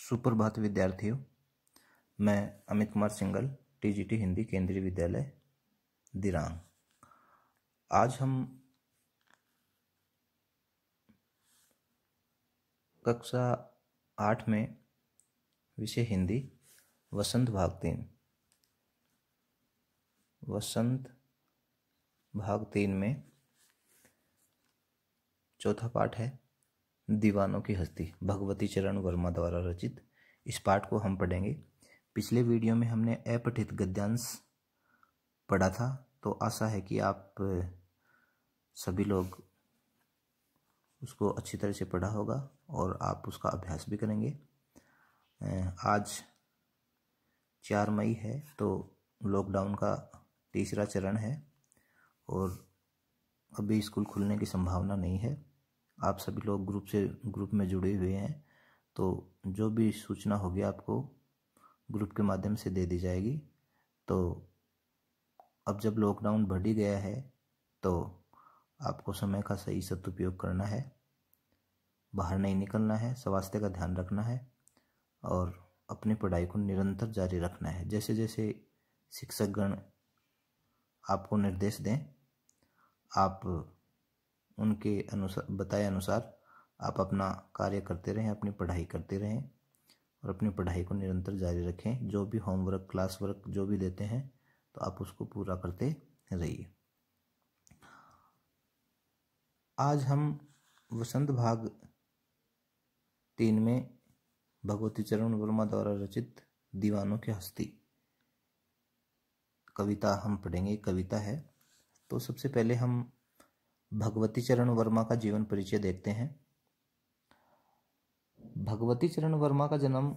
सुप्रभात विद्यार्थियों, मैं अमित कुमार सिंगल, टीजीटी हिंदी केंद्रीय विद्यालय दिरांग। आज हम कक्षा 8 में विषय हिंदी वसंत भाग 3 में चौथा पाठ है दीवानों की हस्ती, भगवती चरण वर्मा द्वारा रचित। इस पाठ को हम पढ़ेंगे। पिछले वीडियो में हमने अपठित गद्यांश पढ़ा था, तो आशा है कि आप सभी लोग उसको अच्छी तरह से पढ़ा होगा और आप उसका अभ्यास भी करेंगे। आज 4 मई है, तो लॉकडाउन का तीसरा चरण है और अभी स्कूल खुलने की संभावना नहीं है। आप सभी लोग ग्रुप में जुड़े हुए हैं, तो जो भी सूचना होगी आपको ग्रुप के माध्यम से दे दी जाएगी। तो अब जब लॉकडाउन बढ़ ही गया है, तो आपको समय का सही सदुपयोग करना है, बाहर नहीं निकलना है, स्वास्थ्य का ध्यान रखना है और अपनी पढ़ाई को निरंतर जारी रखना है। जैसे जैसे शिक्षकगण आपको निर्देश दें, आप उनके बताए अनुसार आप अपना कार्य करते रहें, अपनी पढ़ाई करते रहें और अपनी पढ़ाई को निरंतर जारी रखें। जो भी होमवर्क, क्लास वर्क जो भी देते हैं, तो आप उसको पूरा करते रहिए। आज हम वसंत भाग 3 में भगवती चरण वर्मा द्वारा रचित दीवानों की हस्ती कविता हम पढ़ेंगे। कविता है, तो सबसे पहले हम भगवती चरण वर्मा का जीवन परिचय देखते हैं। भगवती चरण वर्मा का जन्म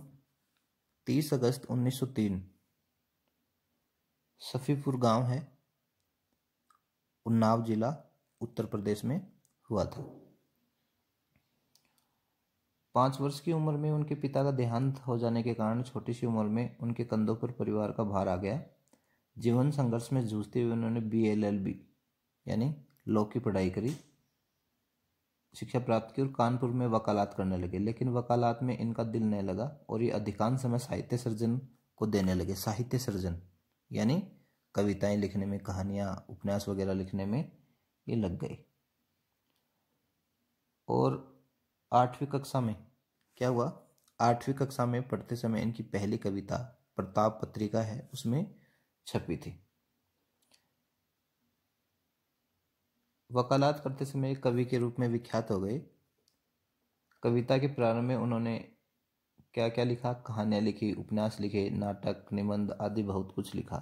30 अगस्त 1903 सफीपुर गांव है, उन्नाव जिला, उत्तर प्रदेश में हुआ था। 5 वर्ष की उम्र में उनके पिता का देहांत हो जाने के कारण छोटी सी उम्र में उनके कंधों पर परिवार का भार आ गया। जीवन संघर्ष में जूझते हुए उन्होंने BLLB यानी लॉ की पढ़ाई करी, शिक्षा प्राप्त की और कानपुर में वकालत करने लगे। लेकिन वकालत में इनका दिल नहीं लगा और ये अधिकांश समय साहित्य सर्जन को देने लगे। साहित्य सर्जन यानी कविताएं लिखने में, कहानियां, उपन्यास वगैरह लिखने में ये लग गए। और 8वीं कक्षा में क्या हुआ? 8वीं कक्षा में पढ़ते समय इनकी पहली कविता प्रताप पत्रिका है, उसमें छपी थी। वकालत करते समय कवि के रूप में विख्यात हो गए। कविता के प्रारंभ में उन्होंने क्या क्या लिखा? कहानियां लिखी, उपन्यास लिखे, नाटक, निबंध आदि बहुत कुछ लिखा।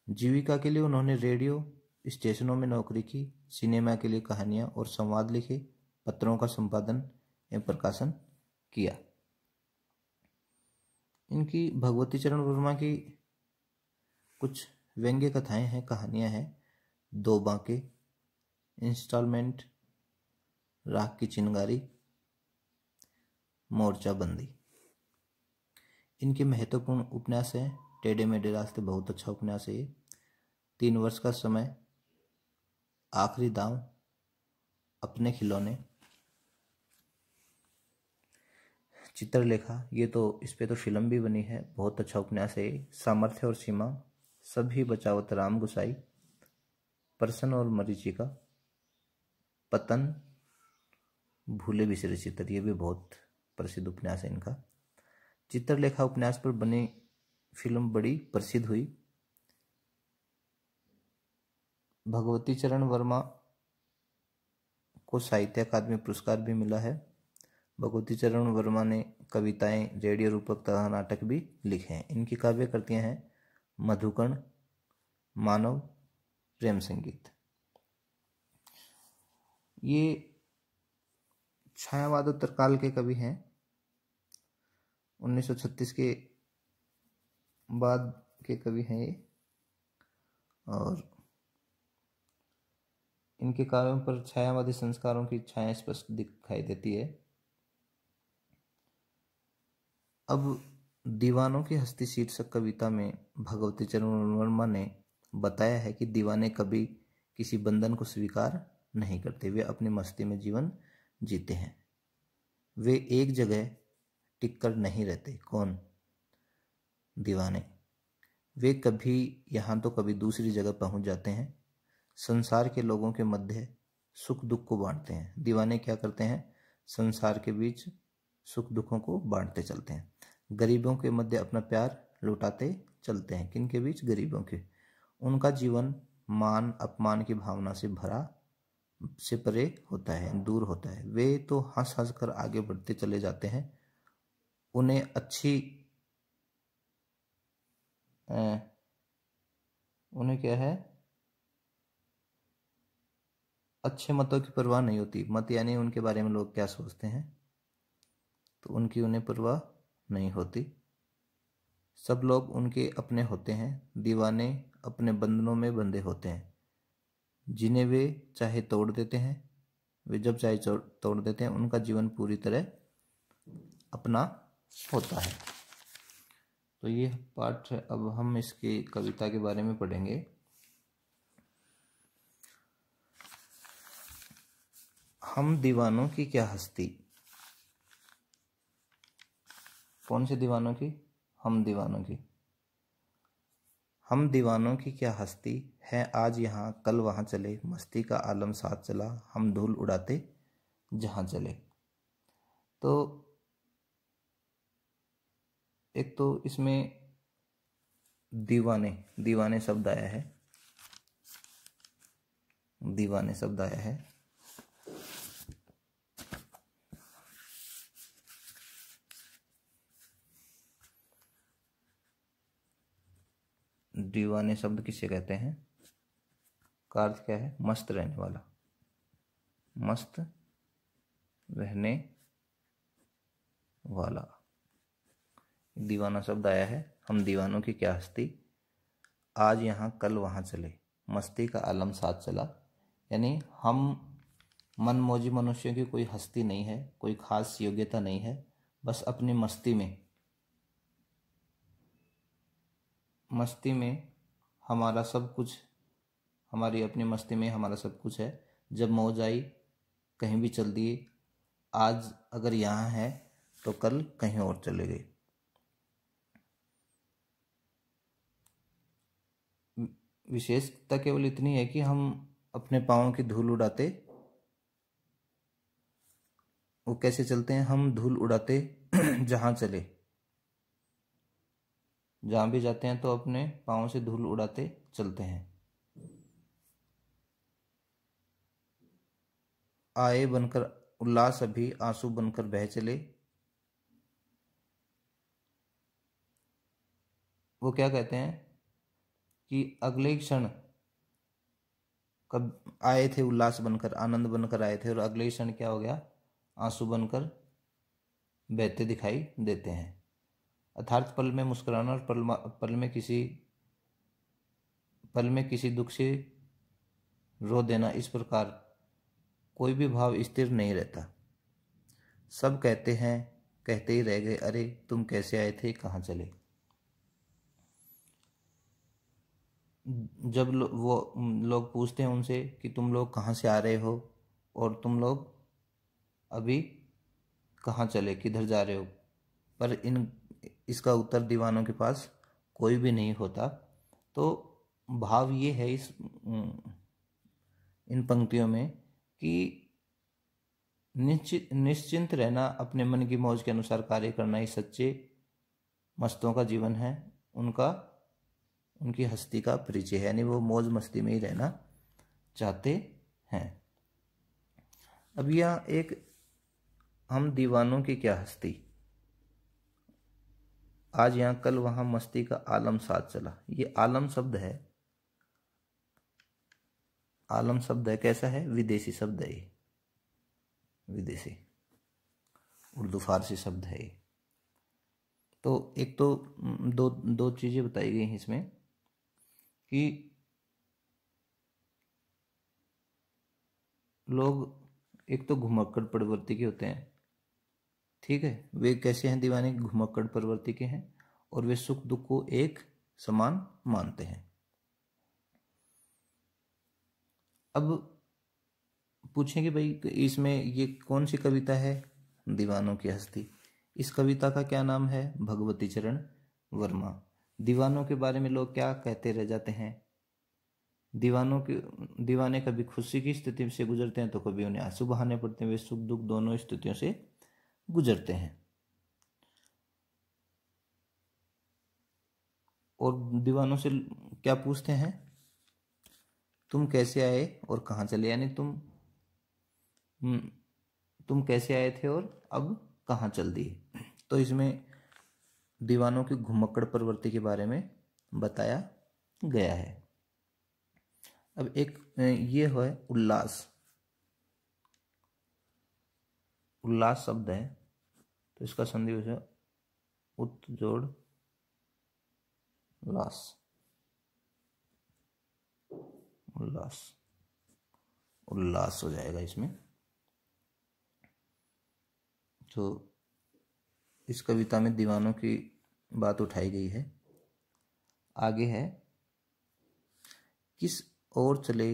जीविका के लिए उन्होंने रेडियो स्टेशनों में नौकरी की, सिनेमा के लिए कहानियां और संवाद लिखे, पत्रों का संपादन एवं प्रकाशन किया। इनकी भगवती चरण वर्मा की कुछ व्यंग्य कथाएं हैं, कहानियां हैं। 2 बांके, इंस्टॉलमेंट, राख की चिंगारी, मोर्चा बंदी। इनके महत्वपूर्ण उपन्यास हैं टेढ़े मेढ़े रास्ते, बहुत अच्छा उपन्यास है ये। 3 वर्ष का समय, आखिरी दांव, अपने खिलौने, चित्रलेखा, ये तो इस पे तो फिल्म भी बनी है, बहुत अच्छा उपन्यास है ये। सामर्थ्य और सीमा, सभी बचावत राम गुसाई, प्रसन और मरीचिका, पतन, भूले बिसरे चित्र, ये भी बहुत प्रसिद्ध उपन्यास है इनका। चित्रलेखा उपन्यास पर बनी फिल्म बड़ी प्रसिद्ध हुई। भगवती चरण वर्मा को साहित्य अकादमी पुरस्कार भी मिला है। भगवती चरण वर्मा ने कविताएं, रेडियो रूपक तथा नाटक भी लिखे हैं। इनकी काव्य कृतियां हैं मधुकर्ण, मानव, प्रेम संगीत। ये छायावाद काल के कवि हैं। 1936 के बाद के कवि हैं ये, और इनके काव्यों पर छायावादी संस्कारों की छाया स्पष्ट दिखाई देती है। अब दीवानों की हस्ती शीर्षक कविता में भगवती चरण वर्मा ने बताया है कि दीवाने कभी किसी बंधन को स्वीकार नहीं करते, वे अपनी मस्ती में जीवन जीते हैं। वे एक जगह टिक कर नहीं रहते। कौन? दीवाने। वे कभी यहाँ तो कभी दूसरी जगह पहुँच जाते हैं। संसार के लोगों के मध्य सुख दुख को बांटते हैं। दीवाने क्या करते हैं? संसार के बीच सुख दुखों को बांटते चलते हैं। गरीबों के मध्य अपना प्यार लुटाते चलते हैं। किन के बीच? गरीबों के। उनका जीवन मान अपमान की भावना से भरा से परे होता है, दूर होता है। वे तो हंस हंस कर आगे बढ़ते चले जाते हैं। उन्हें उन्हें क्या है? अच्छे मतों की परवाह नहीं होती। मत यानी उनके बारे में लोग क्या सोचते हैं, तो उनकी उन्हें परवाह नहीं होती। सब लोग उनके अपने होते हैं। दीवाने अपने बंधनों में बंधे होते हैं, जिन्हें वे चाहे तोड़ देते हैं। वे जब चाहे तोड़ देते हैं। उनका जीवन पूरी तरह अपना होता है। तो ये पाठ है। अब हम इसकी कविता के बारे में पढ़ेंगे। हम दीवानों की क्या हस्ती। कौन से दीवानों की? हम दीवानों की। हम दीवानों की क्या हस्ती है, आज यहाँ कल वहाँ चले, मस्ती का आलम साथ चला, हम धूल उड़ाते जहाँ चले। तो एक तो इसमें दीवाने शब्द आया है। दीवाने शब्द आया है। दीवाने शब्द किसे कहते हैं? का अर्थ क्या है? मस्त रहने वाला, मस्त रहने वाला। दीवाना शब्द आया है। हम दीवानों की क्या हस्ती, आज यहाँ कल वहाँ चले, मस्ती का आलम साथ चला। यानी हम मनमौजी मनुष्यों की कोई हस्ती नहीं है, कोई खास योग्यता नहीं है। बस अपनी मस्ती में हमारा सब कुछ, हमारी अपनी मस्ती में हमारा सब कुछ है। जब मौज आई कहीं भी चल दिए। आज अगर यहाँ है तो कल कहीं और चले गए। विशेषता केवल इतनी है कि हम अपने पाँव की धूल उड़ाते, वो कैसे चलते हैं? हम धूल उड़ाते जहाँ चले, जहाँ भी जाते हैं तो अपने पाँव से धूल उड़ाते चलते हैं। आए बनकर उल्लास अभी, आंसू बनकर बह चले। वो क्या कहते हैं कि अगले क्षण कब आए थे उल्लास बनकर, आनंद बनकर आए थे, और अगले क्षण क्या हो गया? आंसू बनकर बहते दिखाई देते हैं। अर्थात पल में मुस्कुराना और पल में किसी दुख से रो देना, इस प्रकार कोई भी भाव स्थिर नहीं रहता। सब कहते हैं, कहते ही रह गए, अरे तुम कैसे आए थे, कहाँ चले। जब वो लोग पूछते हैं उनसे कि तुम लोग कहाँ से आ रहे हो और तुम लोग अभी कहाँ चले, किधर जा रहे हो, पर इसका उत्तर दीवानों के पास कोई भी नहीं होता। तो भाव ये है इन पंक्तियों में कि निश्चिंत रहना, अपने मन की मौज के अनुसार कार्य करना ही सच्चे मस्तों का जीवन है। उनकी हस्ती का परिचय है। यानी वो मौज मस्ती में ही रहना चाहते हैं। अब यह एक हम दीवानों की क्या हस्ती, आज यहाँ कल वहाँ, मस्ती का आलम साथ चला। ये आलम शब्द है। आलम शब्द है, कैसा है? विदेशी शब्द है ये, विदेशी उर्दू फारसी शब्द है ये। तो एक तो दो चीजें बताई गई हैं इसमें कि लोग एक तो घुमक्कड़ प्रवृत्ति के होते हैं, ठीक है। वे कैसे हैं? दीवाने घुमक्कड़ प्रवृत्ति के हैं, और वे सुख दुख को एक समान मानते हैं। अब पूछें कि भाई इसमें ये कौन सी कविता है? दीवानों की हस्ती। इस कविता का क्या नाम है? भगवती चरण वर्मा। दीवानों के बारे में लोग क्या कहते रह जाते हैं? दीवाने कभी खुशी की स्थिति से गुजरते हैं तो कभी उन्हें आंसू बहाने पड़ते हैं। वे सुख दुख दोनों स्थितियों से गुजरते हैं। और दीवानों से क्या पूछते हैं? तुम कैसे आए और कहाँ चले, यानी तुम कैसे आए थे और अब कहाँ चल दिए। तो इसमें दीवानों की घुमक्कड़ प्रवृत्ति के बारे में बताया गया है। अब एक ये है उल्लास। उल्लास शब्द है तो इसका संधि विशेषण है उत जोड़ लास। उल्लास, उल्लास हो जाएगा इसमें। तो इस कविता में दीवानों की बात उठाई गई है। आगे है, किस ओर चले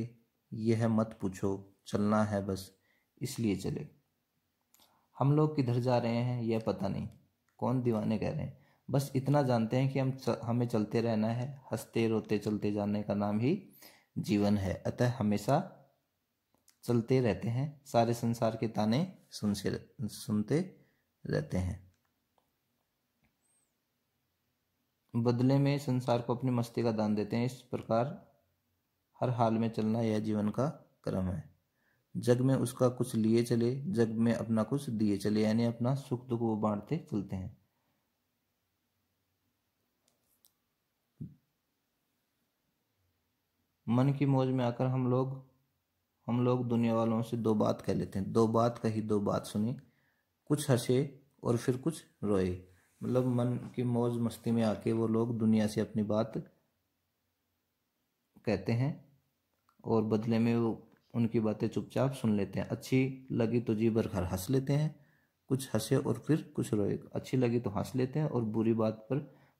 यह मत पूछो, चलना है बस इसलिए चले। हम लोग किधर जा रहे हैं यह पता नहीं। कौन? दीवाने कह रहे हैं। बस इतना जानते हैं कि हमें चलते रहना है, हंसते रोते चलते जाने का नाम ही जीवन है। अतः हमेशा चलते रहते हैं, सारे संसार के ताने सुनते रहते हैं। बदले में संसार को अपनी मस्ती का दान देते हैं। इस प्रकार हर हाल में चलना यह जीवन का क्रम है। जग में उसका कुछ लिए चले, जग में अपना कुछ दिए चले, यानी अपना सुख दुख वो बांटते चलते हैं। मन की मौज में आकर हम लोग दुनिया वालों से दो बात कह लेते हैं। दो बात कही दो बात सुनी, कुछ हंसे और फिर कुछ रोए। मतलब मन की मौज मस्ती में आके वो लोग दुनिया से अपनी बात कहते हैं और बदले में वो उनकी बातें चुपचाप सुन लेते हैं। अच्छी लगी तो जी भर कर हंस लेते हैं, कुछ हंसे और फिर कुछ रोए। अच्छी लगी तो हंस लेते हैं और बुरी बात पर,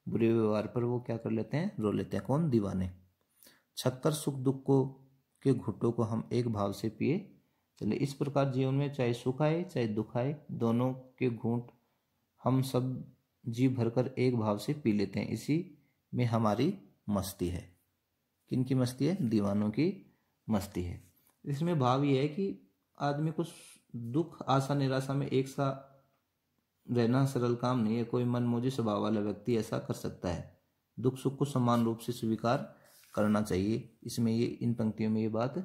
बुरे व्यवहार पर वो क्या कर लेते हैं? रो लेते हैं। कौन? दीवाने। छक्कर सुख दुख को के घुटों को हम एक भाव से पिए चले। इस प्रकार जीवन में चाहे सुख आए चाहे दुख आए, दोनों के घूंट हम सब जी भरकर एक भाव से पी लेते हैं। इसी में हमारी मस्ती है। किनकी मस्ती है? दीवानों की मस्ती है। इसमें भाव ये है कि आदमी को दुख आशा निराशा में एक सा रहना सरल काम नहीं है। कोई मनमोजी स्वभाव वाला व्यक्ति ऐसा कर सकता है। दुख सुख को समान रूप से स्वीकार करना चाहिए। इसमें ये इन पंक्तियों में ये बात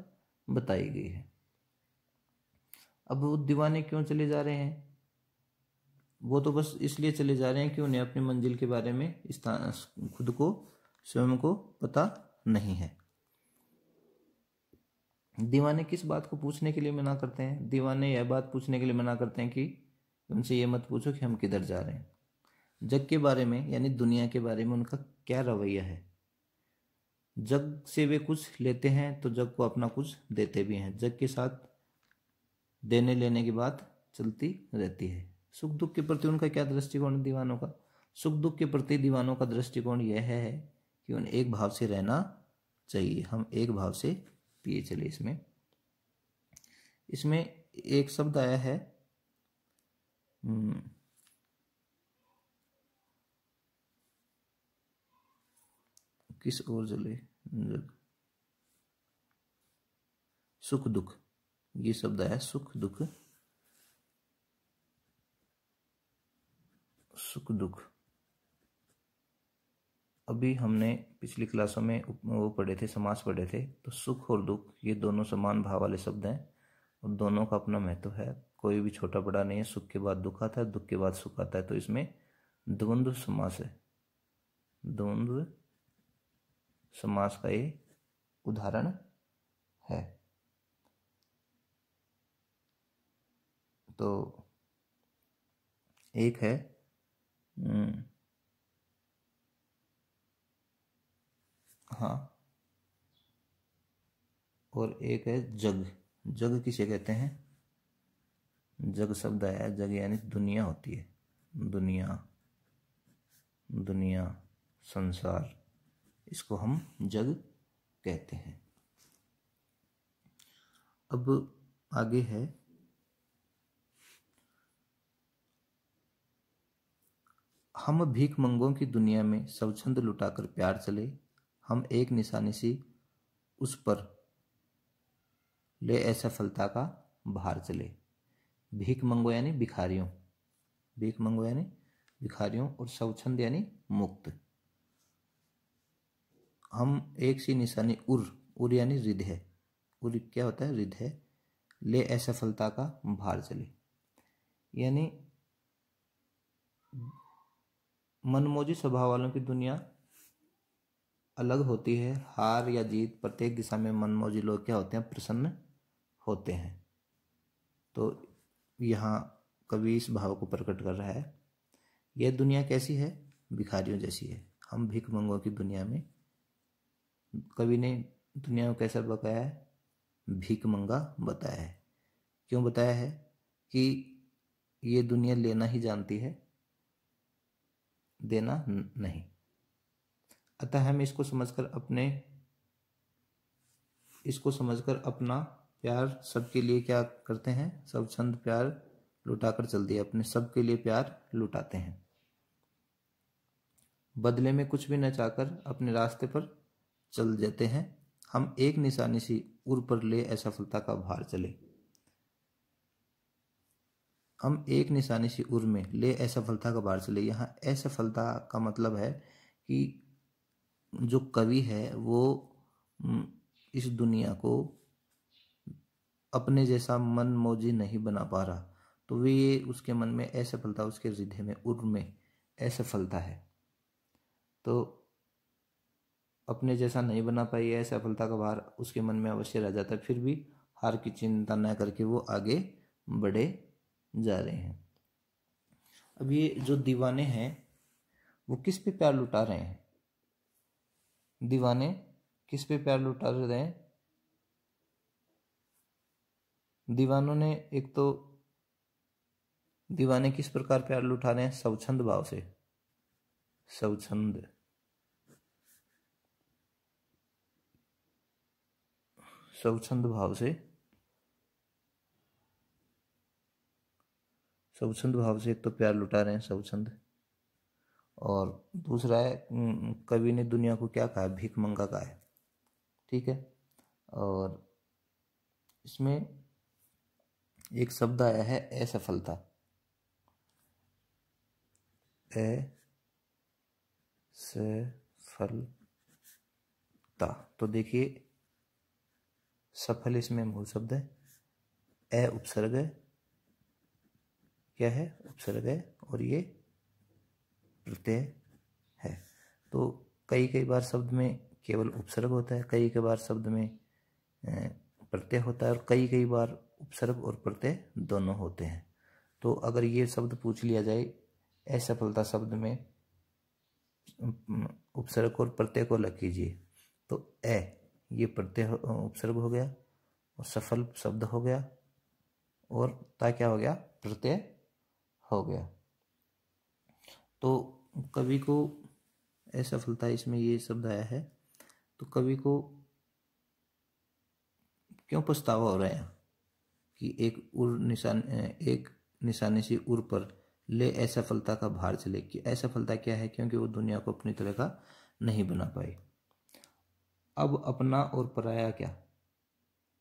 बताई गई है। अब वो दीवाने क्यों चले जा रहे हैं? वो तो बस इसलिए चले जा रहे हैं कि उन्हें अपनी मंजिल के बारे में खुद को स्वयं को पता नहीं है। दीवाने किस बात को पूछने के लिए मना करते हैं? दीवाने यह बात पूछने के लिए मना करते हैं कि उनसे ये मत पूछो कि हम किधर जा रहे हैं। जग के बारे में यानी दुनिया के बारे में उनका क्या रवैया है? जग से वे कुछ लेते हैं तो जग को अपना कुछ देते भी हैं। जग के साथ देने लेने की बात चलती रहती है। सुख दुख के प्रति उनका क्या दृष्टिकोण है दीवानों का? सुख दुख के प्रति दीवानों का दृष्टिकोण यह है कि उन्हें एक भाव से रहना चाहिए। हम एक भाव से पिए चले। इसमें एक शब्द आया है किस ओर चले जग, सुख दुख, ये शब्द आया सुख दुख। सुख दुख अभी हमने पिछली क्लासों में वो पढ़े थे, समास पढ़े थे। तो सुख और दुख ये दोनों समान भाव वाले शब्द हैं और दोनों का अपना महत्व है। कोई भी छोटा बड़ा नहीं है। सुख के बाद दुख आता है, दुख के बाद सुख आता है। तो इसमें द्वंद्व समास है। द्वंद्व समास का ये उदाहरण है। तो एक है हाँ, और एक है जग। जग किसे कहते हैं? जग शब्द आया, जग यानी दुनिया होती है। दुनिया, दुनिया, संसार, इसको हम जग कहते हैं। अब आगे है हम भीख मंगों की दुनिया में स्वच्छंद लुटाकर प्यार चले, हम एक निशानी सी उस पर ले असफलता का भार चले। भीख मंगो यानी भिखारियों, भीख मंगो यानी भिखारियों, और स्वच्छंद यानी मुक्त। हम एक सी निशानी उर यानी रिध है, उर क्या होता है, रिध है, ले असफलता का भार चले, यानी मनमोजी स्वभाव वालों की दुनिया अलग होती है। हार या जीत प्रत्येक दिशा में मनमोजी लोग क्या होते हैं, प्रसन्न होते हैं। तो यहाँ कवि इस भाव को प्रकट कर रहा है। यह दुनिया कैसी है, भिखारियों जैसी है। हम भीख मंगों की दुनिया में, कवि ने दुनिया को कैसा बताया है, भीख मंगा बताया है। क्यों बताया है कि ये दुनिया लेना ही जानती है, देना नहीं। अतः हम इसको समझकर अपना प्यार सबके लिए क्या करते हैं, स्वच्छंद प्यार लुटाकर चल दिया, अपने सबके लिए प्यार लुटाते हैं। बदले में कुछ भी न चाहकर अपने रास्ते पर चल जाते हैं। हम एक निशानी सी उर पर ले असफलता का भार चले। हम एक निशानी सी उर में ले असफलता का भार चले। यहाँ असफलता का मतलब है कि जो कवि है वो इस दुनिया को अपने जैसा मन मौजी नहीं बना पा रहा, तो वे उसके मन में असफलता, उसके हृदय में उर में असफलता है, तो अपने जैसा नहीं बना पाई है, असफलता का भार उसके मन में अवश्य रह जाता है। फिर भी हार की चिंता न करके वो आगे बढ़े जा रहे हैं। अब ये जो दीवाने हैं वो किस पे प्यार लुटा रहे हैं, दीवाने किस पे प्यार लुटा रहे हैं? दीवानों ने एक तो, दीवाने किस प्रकार प्यार लुटा रहे हैं, स्वच्छंद भाव से, स्वच्छंद भाव से, स्वच्छंद भाव से एक तो प्यार लुटा रहे हैं स्वच्छंद, और दूसरा है कवि ने दुनिया को क्या कहा, भीख मंगा कहा है। ठीक है, और इसमें एक शब्द आया है असफलता, असफलता। तो देखिए सफल इसमें मूल शब्द है, उपसर्ग है, क्या है, उपसर्ग है, और ये प्रत्यय है। तो कई बार शब्द में केवल उपसर्ग होता है, कई बार शब्द में प्रत्यय होता है, और कई बार उपसर्ग और प्रत्यय दोनों होते हैं। तो अगर ये शब्द पूछ लिया जाए, असफलता शब्द में उपसर्ग और प्रत्यय को लग कीजिए, तो ये प्रत्यय उपसर्ग हो गया, और सफल शब्द हो गया, और ता क्या हो गया, प्रत्यय हो गया। तो कवि को असफलता, इसमें ये शब्द आया है, तो कवि को क्यों पछतावा हो रहा है कि एक निशानी सी उर पर ले असफलता का भार चले, कि असफलता क्या है, क्योंकि वो दुनिया को अपनी तरह का नहीं बना पाई। अब अपना और पराया क्या,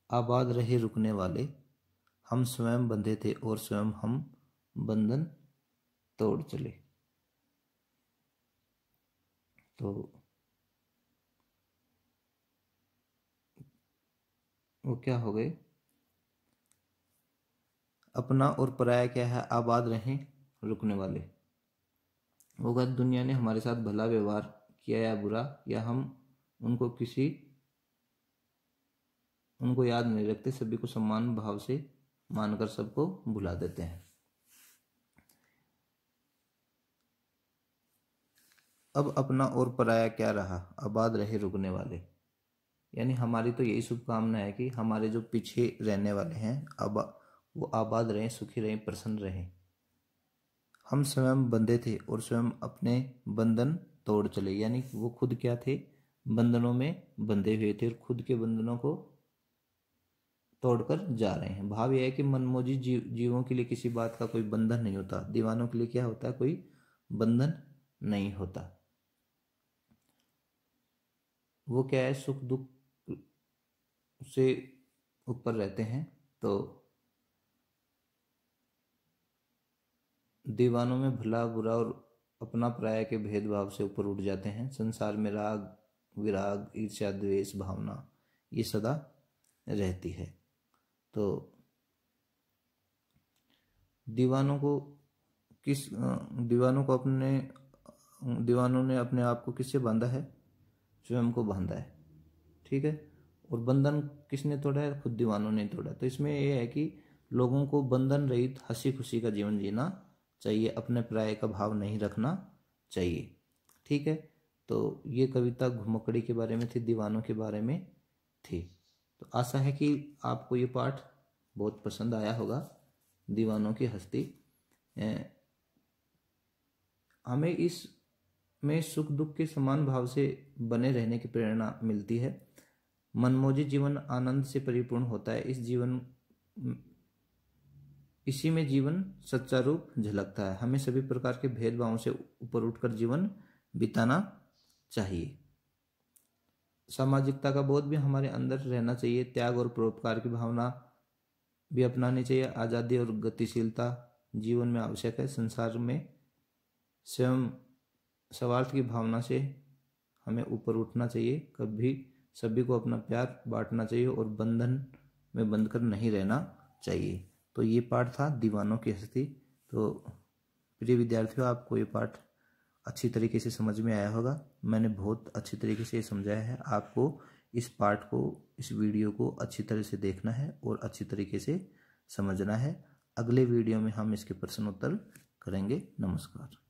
आबाद रहे रुकने वाले, हम स्वयं बंधे थे और स्वयं हम बंधन तोड़ चले। तो वो क्या हो गए, अपना और पराया क्या है, आबाद रहे रुकने वाले। वो कहते दुनिया ने हमारे साथ भला व्यवहार किया या बुरा, या हम उनको याद नहीं रखते, सभी को सम्मान भाव से मानकर सबको भुला देते हैं। अब अपना और पराया क्या रहा, आबाद रहे रुकने वाले, यानी हमारी तो यही शुभकामना है कि हमारे जो पीछे रहने वाले हैं वो आबाद रहें, सुखी रहें, प्रसन्न रहें। हम स्वयं बंधे थे और स्वयं अपने बंधन तोड़ चले, यानी वो खुद क्या थे, बंधनों में बंधे हुए थे, और खुद के बंधनों को तोड़कर जा रहे हैं। भाव यह है कि मनमोजी जीवों के लिए किसी बात का कोई बंधन नहीं होता, दीवानों के लिए क्या होता है, कोई बंधन नहीं होता। वो क्या है, सुख दुख से ऊपर रहते हैं। तो दीवानों में भला बुरा और अपना पराया के भेदभाव से ऊपर उठ जाते हैं। संसार में राग विराग ईर्ष्या द्वेष भावना ये सदा रहती है। तो दीवानों ने अपने आप को किससे बांधा है? स्वयं को बांधा है, ठीक है। और बंधन किसने तोड़ा है? खुद दीवानों ने तोड़ा। तो इसमें यह है कि लोगों को बंधन रहित हंसी खुशी का जीवन जीना चाहिए, अपने पराये का भाव नहीं रखना चाहिए, ठीक है। तो ये कविता घुमक्कड़ी के बारे में थी, दीवानों के बारे में थी। तो आशा है कि आपको ये पाठ बहुत पसंद आया होगा। दीवानों की हस्ती, हमें इसमें सुख दुख के समान भाव से बने रहने की प्रेरणा मिलती है। मनमोजी जीवन आनंद से परिपूर्ण होता है। इसी में जीवन सच्चा रूप झलकता है। हमें सभी प्रकार के भेदभावों से ऊपर उठकर जीवन बिताना चाहिए। सामाजिकता का बोध भी हमारे अंदर रहना चाहिए। त्याग और परोपकार की भावना भी अपनानी चाहिए। आज़ादी और गतिशीलता जीवन में आवश्यक है। संसार में स्वयं स्वार्थ की भावना से हमें ऊपर उठना चाहिए। कभी सभी को अपना प्यार बांटना चाहिए और बंधन में बंधकर नहीं रहना चाहिए। तो ये पाठ था दीवानों की हस्ती। तो प्रिय विद्यार्थियों, आपको ये पाठ अच्छी तरीके से समझ में आया होगा। मैंने बहुत अच्छी तरीके से समझाया है। आपको इस पाठ को, इस वीडियो को अच्छी तरह से देखना है और अच्छी तरीके से समझना है। अगले वीडियो में हम इसके प्रश्न उत्तर करेंगे। नमस्कार।